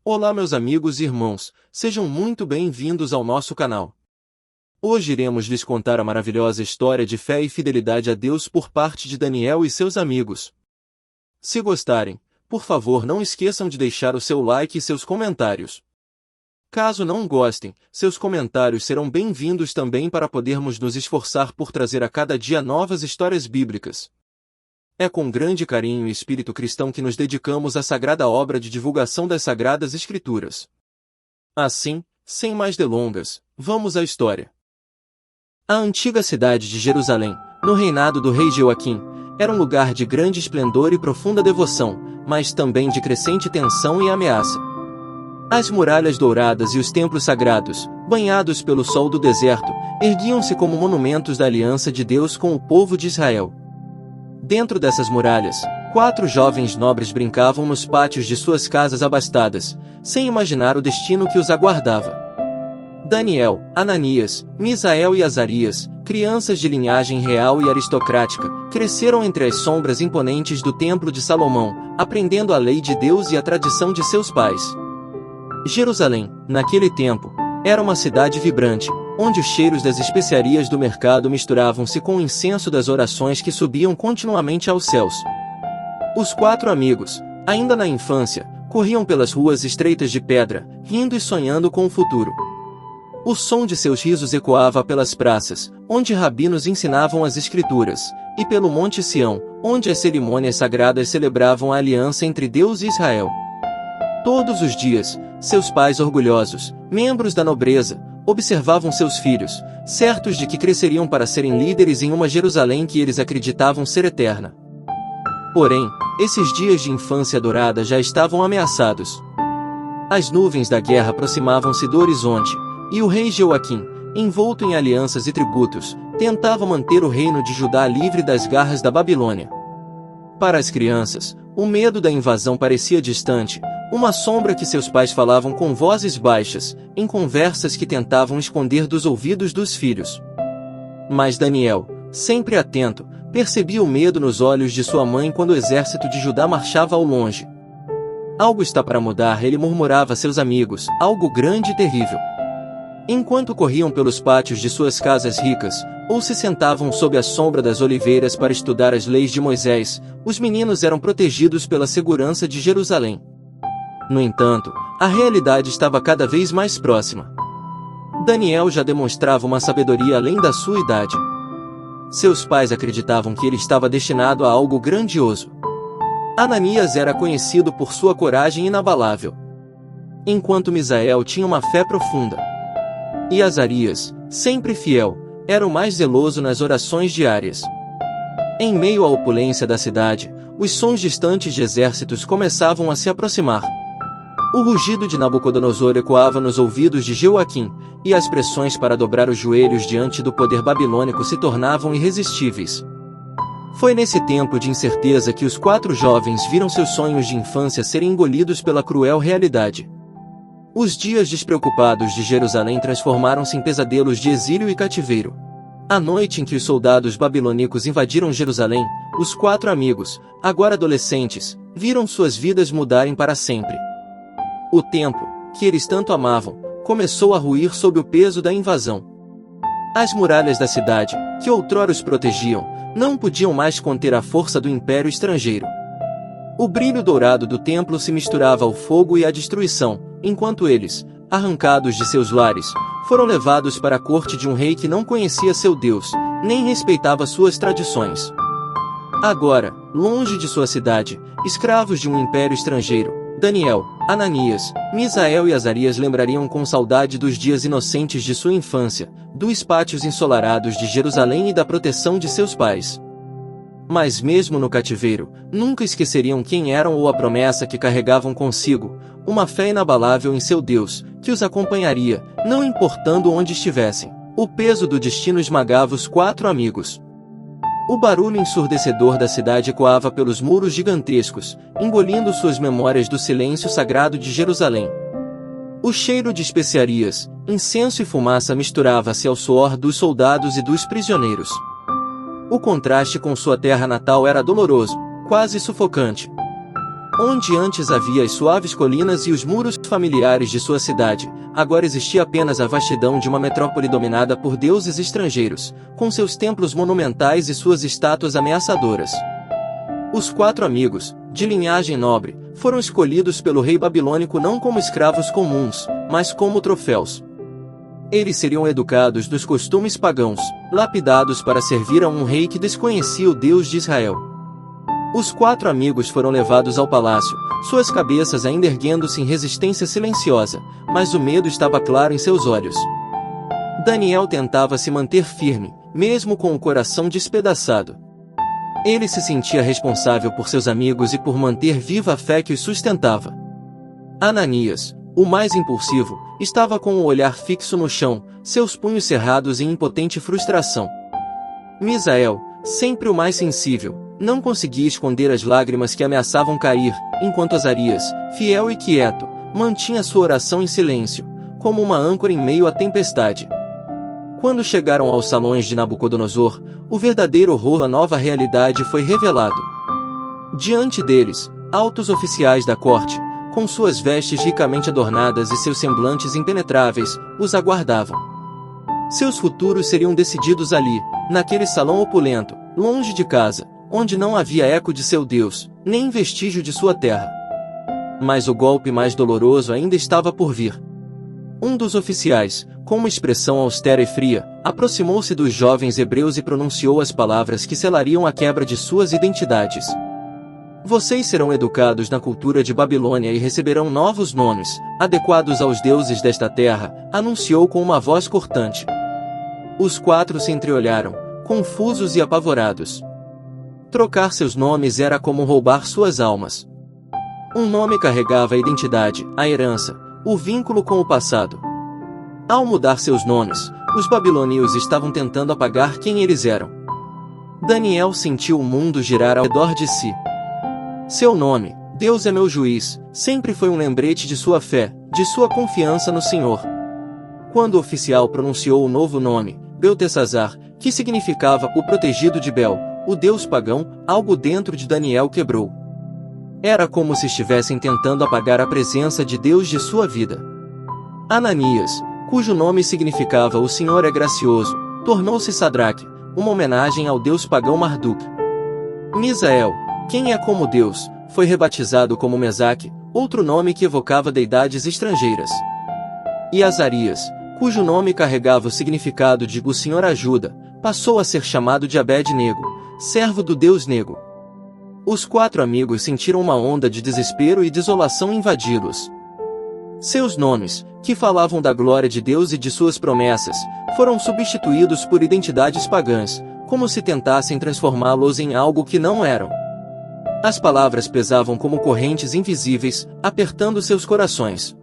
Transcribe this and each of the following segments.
Olá meus amigos e irmãos, sejam muito bem-vindos ao nosso canal. Hoje iremos lhes contar a maravilhosa história de fé e fidelidade a Deus por parte de Daniel e seus amigos. Se gostarem, por favor não esqueçam de deixar o seu like e seus comentários. Caso não gostem, seus comentários serão bem-vindos também para podermos nos esforçar por trazer a cada dia novas histórias bíblicas. É com grande carinho e espírito cristão que nos dedicamos à sagrada obra de divulgação das Sagradas Escrituras. Assim, sem mais delongas, vamos à história. A antiga cidade de Jerusalém, no reinado do rei Joaquim, era um lugar de grande esplendor e profunda devoção, mas também de crescente tensão e ameaça. As muralhas douradas e os templos sagrados, banhados pelo sol do deserto, erguiam-se como monumentos da aliança de Deus com o povo de Israel. Dentro dessas muralhas, 4 jovens nobres brincavam nos pátios de suas casas abastadas, sem imaginar o destino que os aguardava. Daniel, Ananias, Misael e Azarias, crianças de linhagem real e aristocrática, cresceram entre as sombras imponentes do Templo de Salomão, aprendendo a lei de Deus e a tradição de seus pais. Jerusalém, naquele tempo, era uma cidade vibrante, onde os cheiros das especiarias do mercado misturavam-se com o incenso das orações que subiam continuamente aos céus. Os 4 amigos, ainda na infância, corriam pelas ruas estreitas de pedra, rindo e sonhando com o futuro. O som de seus risos ecoava pelas praças, onde rabinos ensinavam as escrituras, e pelo Monte Sião, onde as cerimônias sagradas celebravam a aliança entre Deus e Israel. Todos os dias, seus pais orgulhosos, membros da nobreza, observavam seus filhos, certos de que cresceriam para serem líderes em uma Jerusalém que eles acreditavam ser eterna. Porém, esses dias de infância dourada já estavam ameaçados. As nuvens da guerra aproximavam-se do horizonte, e o rei Joaquim, envolto em alianças e tributos, tentava manter o reino de Judá livre das garras da Babilônia. Para as crianças, o medo da invasão parecia distante, uma sombra que seus pais falavam com vozes baixas, em conversas que tentavam esconder dos ouvidos dos filhos. Mas Daniel, sempre atento, percebia o medo nos olhos de sua mãe quando o exército de Judá marchava ao longe. Algo está para mudar, ele murmurava a seus amigos, algo grande e terrível. Enquanto corriam pelos pátios de suas casas ricas, ou se sentavam sob a sombra das oliveiras para estudar as leis de Moisés, os meninos eram protegidos pela segurança de Jerusalém. No entanto, a realidade estava cada vez mais próxima. Daniel já demonstrava uma sabedoria além da sua idade. Seus pais acreditavam que ele estava destinado a algo grandioso. Ananias era conhecido por sua coragem inabalável, enquanto Misael tinha uma fé profunda. E Azarias, sempre fiel, era o mais zeloso nas orações diárias. Em meio à opulência da cidade, os sons distantes de exércitos começavam a se aproximar. O rugido de Nabucodonosor ecoava nos ouvidos de Joaquim, e as pressões para dobrar os joelhos diante do poder babilônico se tornavam irresistíveis. Foi nesse tempo de incerteza que os 4 jovens viram seus sonhos de infância serem engolidos pela cruel realidade. Os dias despreocupados de Jerusalém transformaram-se em pesadelos de exílio e cativeiro. A noite em que os soldados babilônicos invadiram Jerusalém, os 4 amigos, agora adolescentes, viram suas vidas mudarem para sempre. O templo, que eles tanto amavam, começou a ruir sob o peso da invasão. As muralhas da cidade, que outrora os protegiam, não podiam mais conter a força do império estrangeiro. O brilho dourado do templo se misturava ao fogo e à destruição, enquanto eles, arrancados de seus lares, foram levados para a corte de um rei que não conhecia seu Deus, nem respeitava suas tradições. Agora, longe de sua cidade, escravos de um império estrangeiro, Daniel, Ananias, Misael e Azarias lembrariam com saudade dos dias inocentes de sua infância, dos pátios ensolarados de Jerusalém e da proteção de seus pais. Mas mesmo no cativeiro, nunca esqueceriam quem eram ou a promessa que carregavam consigo, uma fé inabalável em seu Deus, que os acompanharia, não importando onde estivessem. O peso do destino esmagava os 4 amigos. O barulho ensurdecedor da cidade ecoava pelos muros gigantescos, engolindo suas memórias do silêncio sagrado de Jerusalém. O cheiro de especiarias, incenso e fumaça misturava-se ao suor dos soldados e dos prisioneiros. O contraste com sua terra natal era doloroso, quase sufocante. Onde antes havia as suaves colinas e os muros familiares de sua cidade, agora existia apenas a vastidão de uma metrópole dominada por deuses estrangeiros, com seus templos monumentais e suas estátuas ameaçadoras. Os 4 amigos, de linhagem nobre, foram escolhidos pelo rei babilônico não como escravos comuns, mas como troféus. Eles seriam educados dos costumes pagãos, lapidados para servir a um rei que desconhecia o Deus de Israel. Os 4 amigos foram levados ao palácio, suas cabeças ainda erguendo-se em resistência silenciosa, mas o medo estava claro em seus olhos. Daniel tentava se manter firme, mesmo com o coração despedaçado. Ele se sentia responsável por seus amigos e por manter viva a fé que os sustentava. Ananias, o mais impulsivo, estava com o olhar fixo no chão, seus punhos cerrados em impotente frustração. Misael, sempre o mais sensível, não conseguia esconder as lágrimas que ameaçavam cair, enquanto Azarias, fiel e quieto, mantinha sua oração em silêncio, como uma âncora em meio à tempestade. Quando chegaram aos salões de Nabucodonosor, o verdadeiro horror da nova realidade foi revelado. Diante deles, altos oficiais da corte, com suas vestes ricamente adornadas e seus semblantes impenetráveis, os aguardavam. Seus futuros seriam decididos ali, naquele salão opulento, longe de casa, onde não havia eco de seu Deus, nem vestígio de sua terra. Mas o golpe mais doloroso ainda estava por vir. Um dos oficiais, com uma expressão austera e fria, aproximou-se dos jovens hebreus e pronunciou as palavras que selariam a quebra de suas identidades. Vocês serão educados na cultura de Babilônia e receberão novos nomes, adequados aos deuses desta terra, anunciou com uma voz cortante. Os 4 se entreolharam, confusos e apavorados. Trocar seus nomes era como roubar suas almas. Um nome carregava a identidade, a herança, o vínculo com o passado. Ao mudar seus nomes, os babilônios estavam tentando apagar quem eles eram. Daniel sentiu o mundo girar ao redor de si. Seu nome, Deus é meu juiz, sempre foi um lembrete de sua fé, de sua confiança no Senhor. Quando o oficial pronunciou o novo nome, Beltesazar, que significava o protegido de Bel, o deus pagão, algo dentro de Daniel quebrou. Era como se estivessem tentando apagar a presença de Deus de sua vida. Ananias, cujo nome significava o Senhor é gracioso, tornou-se Sadraque, uma homenagem ao deus pagão Marduk. Misael, quem é como Deus, foi rebatizado como Mesaque, outro nome que evocava deidades estrangeiras. E Azarias, cujo nome carregava o significado de o Senhor ajuda, passou a ser chamado de Abed-nego, servo do Deus Nego. Os 4 amigos sentiram uma onda de desespero e desolação invadi-los. Seus nomes, que falavam da glória de Deus e de suas promessas, foram substituídos por identidades pagãs, como se tentassem transformá-los em algo que não eram. As palavras pesavam como correntes invisíveis, apertando seus corações.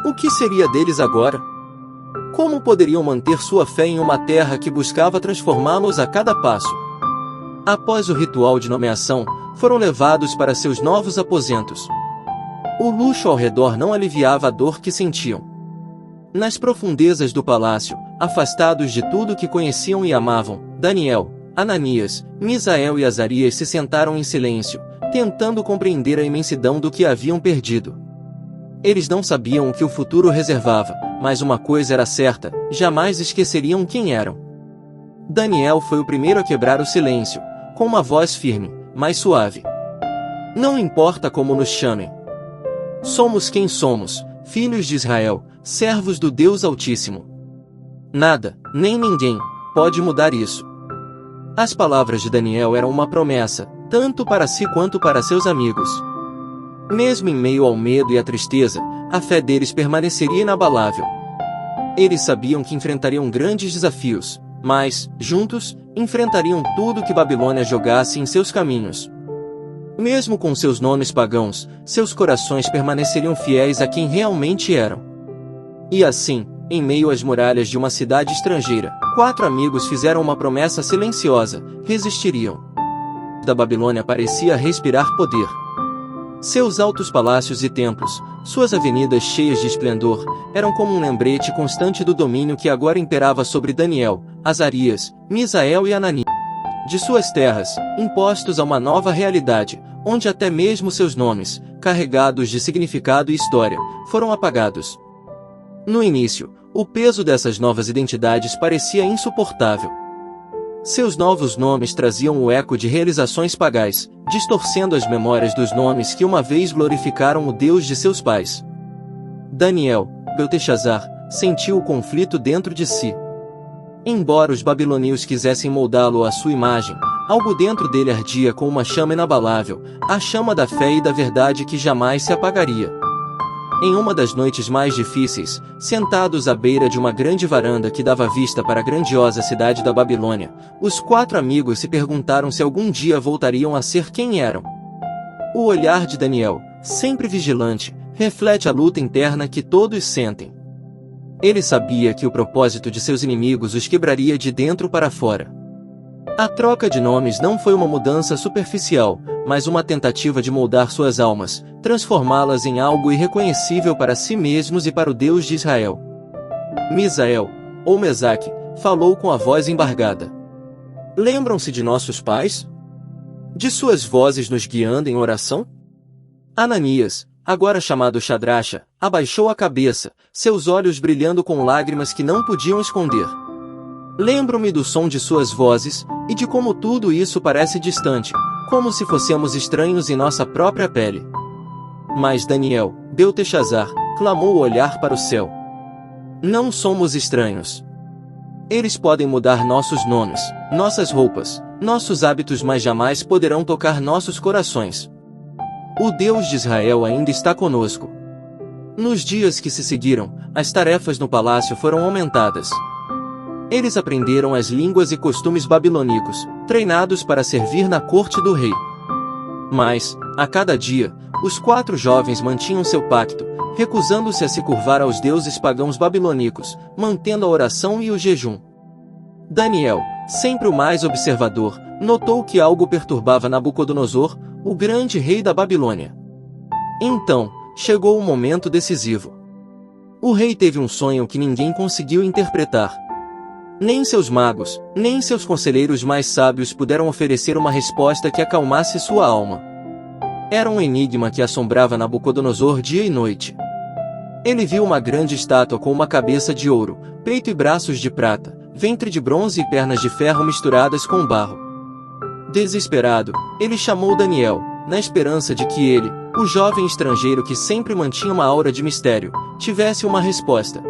O que seria deles agora? Como poderiam manter sua fé em uma terra que buscava transformá-los a cada passo? Após o ritual de nomeação, foram levados para seus novos aposentos. O luxo ao redor não aliviava a dor que sentiam. Nas profundezas do palácio, afastados de tudo que conheciam e amavam, Daniel, Ananias, Misael e Azarias se sentaram em silêncio, tentando compreender a imensidão do que haviam perdido. Eles não sabiam o que o futuro reservava, mas uma coisa era certa, jamais esqueceriam quem eram. Daniel foi o primeiro a quebrar o silêncio, com uma voz firme, mas suave. Não importa como nos chamem. Somos quem somos, filhos de Israel, servos do Deus Altíssimo. Nada, nem ninguém, pode mudar isso. As palavras de Daniel eram uma promessa, tanto para si quanto para seus amigos. Mesmo em meio ao medo e à tristeza, a fé deles permaneceria inabalável. Eles sabiam que enfrentariam grandes desafios, mas, juntos, enfrentariam tudo que Babilônia jogasse em seus caminhos. Mesmo com seus nomes pagãos, seus corações permaneceriam fiéis a quem realmente eram. E assim, em meio às muralhas de uma cidade estrangeira, 4 amigos fizeram uma promessa silenciosa: resistiriam. Da Babilônia parecia respirar poder. Seus altos palácios e templos, suas avenidas cheias de esplendor, eram como um lembrete constante do domínio que agora imperava sobre Daniel, Azarias, Misael e Ananias. de suas terras, impostos a uma nova realidade, onde até mesmo seus nomes, carregados de significado e história, foram apagados. No início, o peso dessas novas identidades parecia insuportável. Seus novos nomes traziam o eco de realizações pagãs, distorcendo as memórias dos nomes que uma vez glorificaram o Deus de seus pais. Daniel, Belteshazzar, sentiu o conflito dentro de si. Embora os babilônios quisessem moldá-lo à sua imagem, algo dentro dele ardia com uma chama inabalável, a chama da fé e da verdade que jamais se apagaria. Em uma das noites mais difíceis, sentados à beira de uma grande varanda que dava vista para a grandiosa cidade da Babilônia, os 4 amigos se perguntaram se algum dia voltariam a ser quem eram. O olhar de Daniel, sempre vigilante, reflete a luta interna que todos sentem. Ele sabia que o propósito de seus inimigos os quebraria de dentro para fora. A troca de nomes não foi uma mudança superficial, mas uma tentativa de moldar suas almas, transformá-las em algo irreconhecível para si mesmos e para o Deus de Israel. Misael, ou Mesaque, falou com a voz embargada. Lembram-se de nossos pais? De suas vozes nos guiando em oração? Ananias, agora chamado Shadracha, abaixou a cabeça, seus olhos brilhando com lágrimas que não podiam esconder. Lembro-me do som de suas vozes, e de como tudo isso parece distante, como se fossemos estranhos em nossa própria pele. Mas Daniel, Belteshazzar, clamou o olhar para o céu. Não somos estranhos. Eles podem mudar nossos nomes, nossas roupas, nossos hábitos, mas jamais poderão tocar nossos corações. O Deus de Israel ainda está conosco. Nos dias que se seguiram, as tarefas no palácio foram aumentadas. Eles aprenderam as línguas e costumes babilônicos, treinados para servir na corte do rei. Mas, a cada dia, os 4 jovens mantinham seu pacto, recusando-se a se curvar aos deuses pagãos babilônicos, mantendo a oração e o jejum. Daniel, sempre o mais observador, notou que algo perturbava Nabucodonosor, o grande rei da Babilônia. Então, chegou o momento decisivo. O rei teve um sonho que ninguém conseguiu interpretar. Nem seus magos, nem seus conselheiros mais sábios puderam oferecer uma resposta que acalmasse sua alma. Era um enigma que assombrava Nabucodonosor dia e noite. Ele viu uma grande estátua com uma cabeça de ouro, peito e braços de prata, ventre de bronze e pernas de ferro misturadas com barro. Desesperado, ele chamou Daniel, na esperança de que ele, o jovem estrangeiro que sempre mantinha uma aura de mistério, tivesse uma resposta.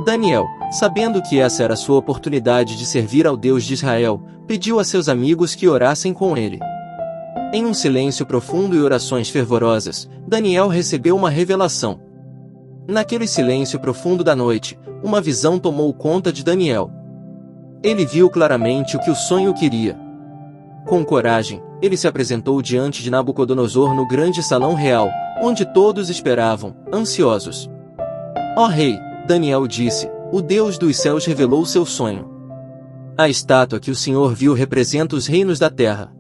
Daniel, sabendo que essa era sua oportunidade de servir ao Deus de Israel, pediu a seus amigos que orassem com ele. Em um silêncio profundo e orações fervorosas, Daniel recebeu uma revelação. Naquele silêncio profundo da noite, uma visão tomou conta de Daniel. Ele viu claramente o que o sonho queria. Com coragem, ele se apresentou diante de Nabucodonosor no grande salão real, onde todos esperavam, ansiosos. Ó rei, Daniel disse, o Deus dos céus revelou seu sonho. A estátua que o Senhor viu representa os reinos da terra.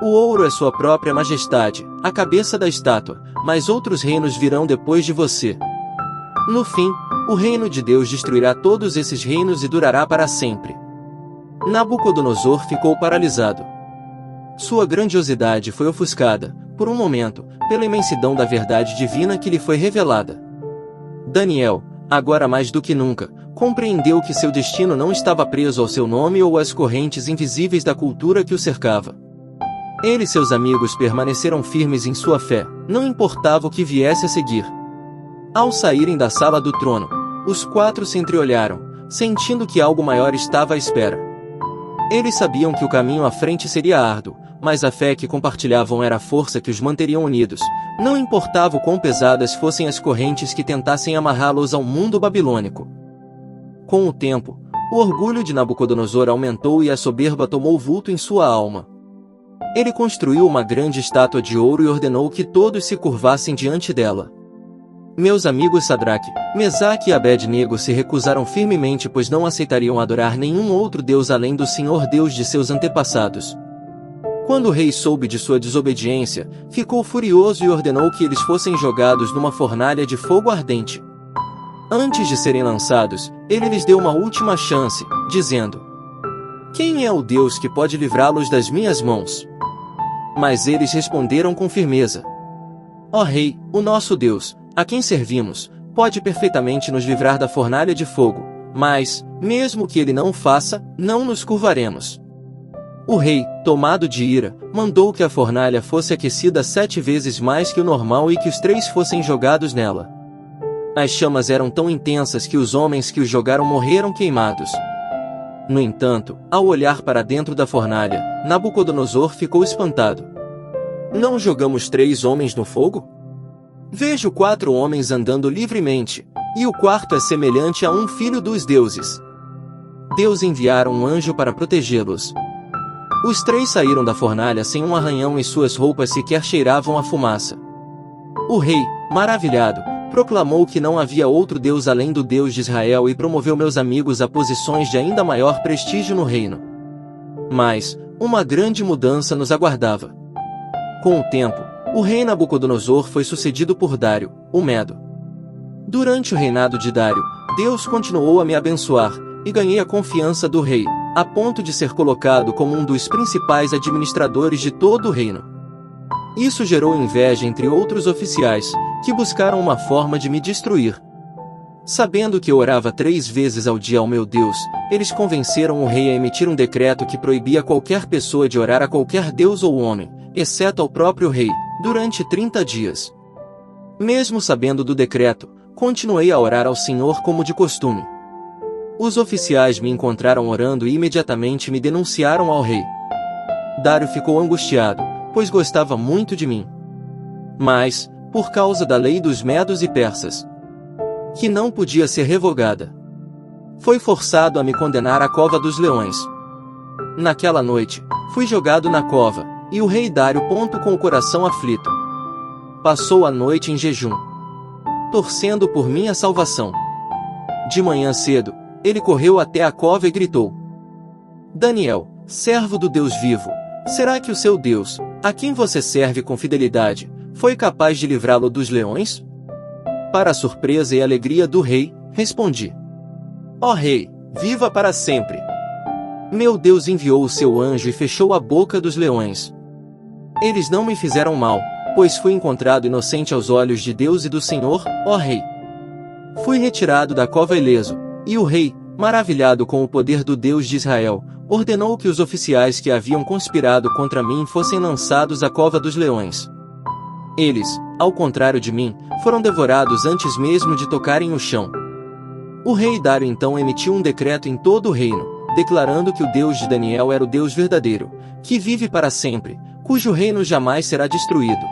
O ouro é sua própria majestade, a cabeça da estátua, mas outros reinos virão depois de você. No fim, o reino de Deus destruirá todos esses reinos e durará para sempre. Nabucodonosor ficou paralisado. Sua grandiosidade foi ofuscada, por um momento, pela imensidão da verdade divina que lhe foi revelada. Daniel, agora mais do que nunca, compreendeu que seu destino não estava preso ao seu nome ou às correntes invisíveis da cultura que o cercava. Ele e seus amigos permaneceram firmes em sua fé, não importava o que viesse a seguir. Ao saírem da sala do trono, os 4 se entreolharam, sentindo que algo maior estava à espera. Eles sabiam que o caminho à frente seria árduo, mas a fé que compartilhavam era a força que os manteria unidos, não importava o quão pesadas fossem as correntes que tentassem amarrá-los ao mundo babilônico. Com o tempo, o orgulho de Nabucodonosor aumentou e a soberba tomou vulto em sua alma. Ele construiu uma grande estátua de ouro e ordenou que todos se curvassem diante dela. Meus amigos Sadraque, Mesaque e Abed-nego se recusaram firmemente, pois não aceitariam adorar nenhum outro Deus além do Senhor Deus de seus antepassados. Quando o rei soube de sua desobediência, ficou furioso e ordenou que eles fossem jogados numa fornalha de fogo ardente. Antes de serem lançados, ele lhes deu uma última chance, dizendo: Quem é o Deus que pode livrá-los das minhas mãos? Mas eles responderam com firmeza: Ó Rei, o nosso Deus, a quem servimos, pode perfeitamente nos livrar da fornalha de fogo, mas, mesmo que ele não o faça, não nos curvaremos. O rei, tomado de ira, mandou que a fornalha fosse aquecida 7 vezes mais que o normal e que os 3 fossem jogados nela. As chamas eram tão intensas que os homens que os jogaram morreram queimados. No entanto, ao olhar para dentro da fornalha, Nabucodonosor ficou espantado. Não jogamos 3 homens no fogo? Vejo 4 homens andando livremente, e o quarto é semelhante a um filho dos deuses. Deus enviara um anjo para protegê-los. Os 3 saíram da fornalha sem um arranhão e suas roupas sequer cheiravam a fumaça. O rei, maravilhado, proclamou que não havia outro Deus além do Deus de Israel e promoveu meus amigos a posições de ainda maior prestígio no reino. Mas, uma grande mudança nos aguardava. Com o tempo, o rei Nabucodonosor foi sucedido por Dário, o Medo. Durante o reinado de Dário, Deus continuou a me abençoar, e ganhei a confiança do rei, a ponto de ser colocado como um dos principais administradores de todo o reino. Isso gerou inveja entre outros oficiais, que buscaram uma forma de me destruir. Sabendo que eu orava 3 vezes ao dia ao meu Deus, eles convenceram o rei a emitir um decreto que proibia qualquer pessoa de orar a qualquer deus ou homem, exceto ao próprio rei, durante 30 dias. Mesmo sabendo do decreto, continuei a orar ao Senhor como de costume. Os oficiais me encontraram orando e imediatamente me denunciaram ao rei. Dário ficou angustiado, pois gostava muito de mim. Mas, por causa da lei dos medos e persas, que não podia ser revogada, foi forçado a me condenar à cova dos leões. Naquela noite, fui jogado na cova, e o rei Dário, com o coração aflito, passou a noite em jejum, torcendo por minha salvação. De manhã cedo, ele correu até a cova e gritou: Daniel, servo do Deus vivo, será que o seu Deus, a quem você serve com fidelidade, foi capaz de livrá-lo dos leões? Para a surpresa e alegria do rei, respondi: Ó rei, viva para sempre! Meu Deus enviou o seu anjo e fechou a boca dos leões. Eles não me fizeram mal, pois fui encontrado inocente aos olhos de Deus e do Senhor, ó rei. Fui retirado da cova ileso, e o rei, maravilhado com o poder do Deus de Israel, ordenou que os oficiais que haviam conspirado contra mim fossem lançados à cova dos leões. Eles, ao contrário de mim, foram devorados antes mesmo de tocarem o chão. O rei Dário então emitiu um decreto em todo o reino, declarando que o Deus de Daniel era o Deus verdadeiro, que vive para sempre, cujo reino jamais será destruído.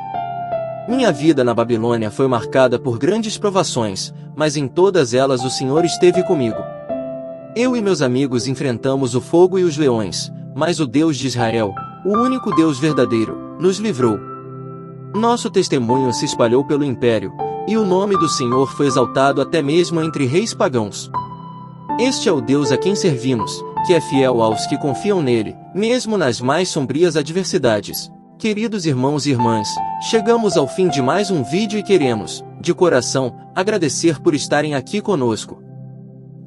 Minha vida na Babilônia foi marcada por grandes provações, mas em todas elas o Senhor esteve comigo. Eu e meus amigos enfrentamos o fogo e os leões, mas o Deus de Israel, o único Deus verdadeiro, nos livrou. Nosso testemunho se espalhou pelo império, e o nome do Senhor foi exaltado até mesmo entre reis pagãos. Este é o Deus a quem servimos, que é fiel aos que confiam nele, mesmo nas mais sombrias adversidades. Queridos irmãos e irmãs, chegamos ao fim de mais um vídeo e queremos, de coração, agradecer por estarem aqui conosco.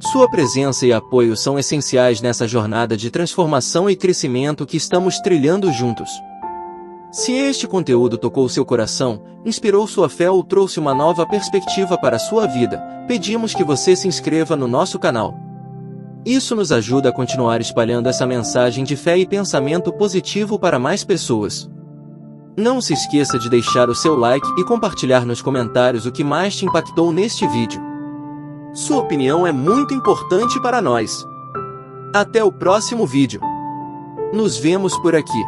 Sua presença e apoio são essenciais nessa jornada de transformação e crescimento que estamos trilhando juntos. Se este conteúdo tocou seu coração, inspirou sua fé ou trouxe uma nova perspectiva para a sua vida, pedimos que você se inscreva no nosso canal. Isso nos ajuda a continuar espalhando essa mensagem de fé e pensamento positivo para mais pessoas. Não se esqueça de deixar o seu like e compartilhar nos comentários o que mais te impactou neste vídeo. Sua opinião é muito importante para nós. Até o próximo vídeo. Nos vemos por aqui.